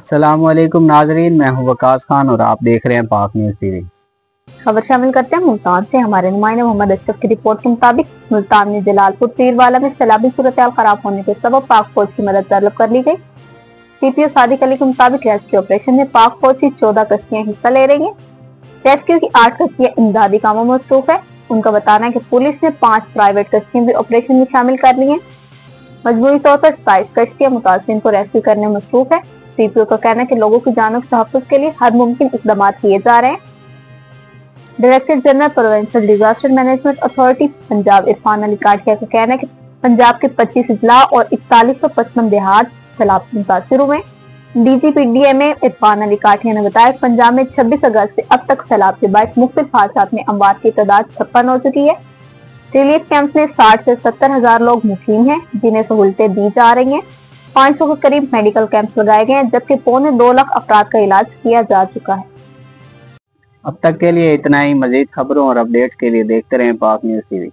अस्सलामुअलैकुम नाजरीन, मैं हूं वकास खान और आप देख रहे हैं पाक न्यूज़ टीवी। खबर शामिल करते हैं मुल्तान से। हमारे नुमाइंदे मोहम्मद अशरफ की रिपोर्ट के मुताबिक मुल्तान में जलालपुर पीरवाला में सैलाबी सूरत खराब होने के सबब पाक फौज की मदद तलब कर ली गई। सीपीओ सादिक अली के मुताबिक रेस्क्यू ऑपरेशन में पाक फौज की 14 कश्तियां हिस्सा ले रही हैं। रेस्क्यू की 8 कश्तियां इमदादी कामों में मसरूफ है। उनका बताना है कि पुलिस ने 5 प्राइवेट कश्तियां भी ऑपरेशन में शामिल कर ली है। मजबूरी तौर पर 27 कश्तियां मुतासिरीन को रेस्क्यू करने में मसरूफ है। सीपीओ का कहना है कि लोगों की जानों के तहफ्फुज़ के लिए हर मुमकिन इक़दाम किए जा रहे हैं। Director general provincial disaster management authority Punjab Irfan Ali Kathia का कहना है कि पंजाब के 25 अजला और 4155 देहात सैलाब से मुतासिर हुए। डीजीपी डीएमए इरफान अली काठिया ने बताया कि पंजाब में 26 अगस्त से अब तक सैलाब के बाद मुख्तलिफ हादसात में अमवात की तादाद 56 हो चुकी है। रिलीफ कैंप में 60 से 70 हजार लोग मुकीम हैं, जिन्हें सहूलतें दी जा रही हैं। 500 के करीब मेडिकल कैंप्स लगाए गए हैं, जबकि 2.25 लाख अफराद का इलाज किया जा चुका है। अब तक के लिए इतना ही। मजीद खबरों और अपडेट्स के लिए देखते रहें पाक न्यूज़ टीवी।